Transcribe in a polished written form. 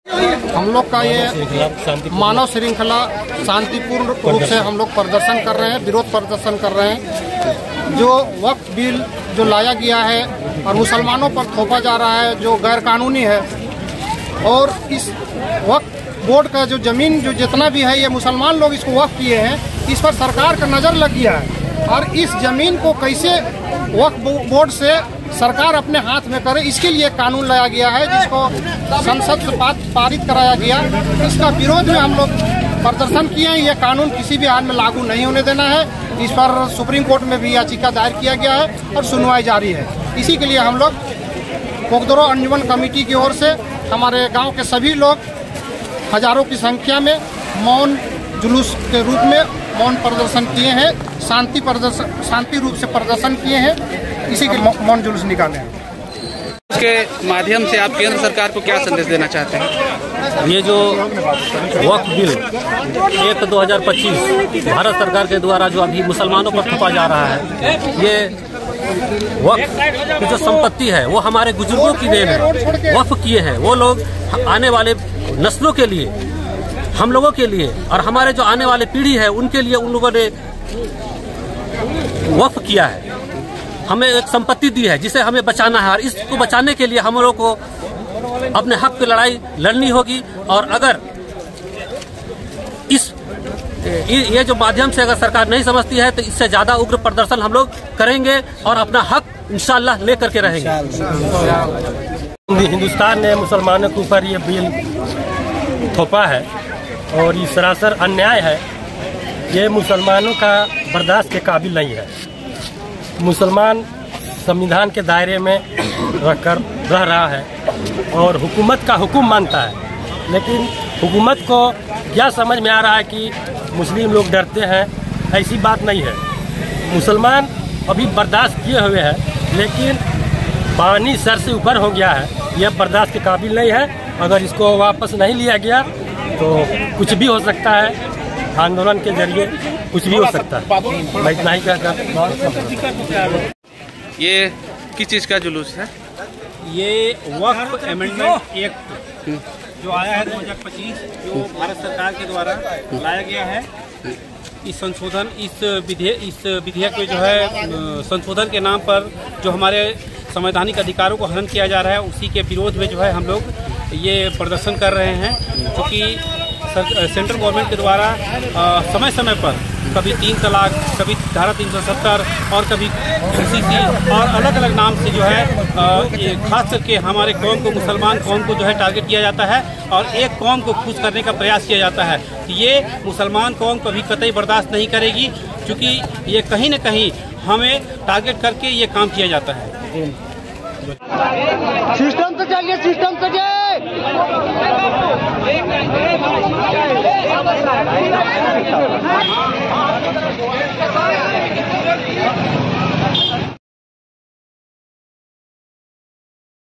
हम लोग का ये मानव श्रृंखला शांतिपूर्ण रूप से हम लोग प्रदर्शन कर रहे हैं, विरोध प्रदर्शन कर रहे हैं। जो वक्फ बिल जो लाया गया है और मुसलमानों पर थोपा जा रहा है जो गैर कानूनी है, और इस वक्फ बोर्ड का जो जमीन जो जितना भी है ये मुसलमान लोग इसको वक्फ किए हैं, इस पर सरकार का नज़र लग गया है। और इस जमीन को कैसे वक्फ बोर्ड से सरकार अपने हाथ में करे, इसके लिए कानून लाया गया है जिसको संसद से पारित कराया गया। इसका विरोध में हम लोग प्रदर्शन किए हैं। ये कानून किसी भी हाल में लागू नहीं होने देना है। इस पर सुप्रीम कोर्ट में भी याचिका दायर किया गया है और सुनवाई जारी है। इसी के लिए हम लोग कोकदरो अंजुमन कमेटी की ओर से हमारे गांव के सभी लोग हजारों की संख्या में मौन जुलूस के रूप में मौन प्रदर्शन किए हैं, शांति रूप से प्रदर्शन किए हैं। इसी के मौन जुलूस निकाले हैं। इसके माध्यम से आप केंद्र सरकार को क्या संदेश देना चाहते हैं? ये जो वक्फ बिल 1/2025 भारत सरकार के द्वारा जो अभी मुसलमानों पर थोपा जा रहा है, ये वक्फ की जो संपत्ति है वो हमारे बुजुर्गों की देन है। वक्फ किए हैं वो लोग आने वाले नस्लों के लिए, हम लोगों के लिए और हमारे जो आने वाले पीढ़ी है उनके लिए उन लोगों ने वक्फ किया है। हमें एक संपत्ति दी है जिसे हमें बचाना है, और इसको बचाने के लिए हम लोग को अपने हक की लड़ाई लड़नी होगी। और अगर ये जो माध्यम से अगर सरकार नहीं समझती है तो इससे ज्यादा उग्र प्रदर्शन हम लोग करेंगे और अपना हक इंशाअल्लाह ले करके रहेंगे। हिंदुस्तान ने मुसलमानों के ऊपर ये बिल थोपा है और ये सरासर अन्याय है। ये मुसलमानों का बर्दाश्त के काबिल नहीं है। मुसलमान संविधान के दायरे में रहकर रह रहा है और हुकूमत का हुक्म मानता है, लेकिन हुकूमत को क्या समझ में आ रहा है कि मुस्लिम लोग डरते हैं। ऐसी बात नहीं है। मुसलमान अभी बर्दाश्त किए हुए हैं, लेकिन पानी सर से ऊपर हो गया है। यह बर्दाश्त के काबिल नहीं है। अगर इसको वापस नहीं लिया गया तो कुछ भी हो सकता है। आंदोलन के जरिए कुछ भी हो सकता है। मैं इतना ही कहकर। ये किस चीज़ का जुलूस है? ये वक्फ अमेंडमेंट एक्ट जो आया है 2025, जो भारत सरकार के द्वारा लाया गया है। इस संशोधन इस विधेयक में जो है संशोधन के नाम पर जो हमारे संवैधानिक अधिकारों को हनन किया जा रहा है, उसी के विरोध में जो है हम लोग ये प्रदर्शन कर रहे हैं। क्योंकि सेंट्रल गवर्नमेंट के द्वारा समय समय पर कभी 3 तलाक, कभी धारा 370 और कभी CCC और अलग अलग नाम से जो है खास करके हमारे कौम को, मुसलमान कौम को जो है टारगेट किया जाता है और एक कौम को खुश करने का प्रयास किया जाता है। ये मुसलमान कौम कभी कतई बर्दाश्त नहीं करेगी, क्योंकि ये कहीं न कहीं हमें टारगेट करके ये काम किया जाता है। सिस्टम तो चाहिए।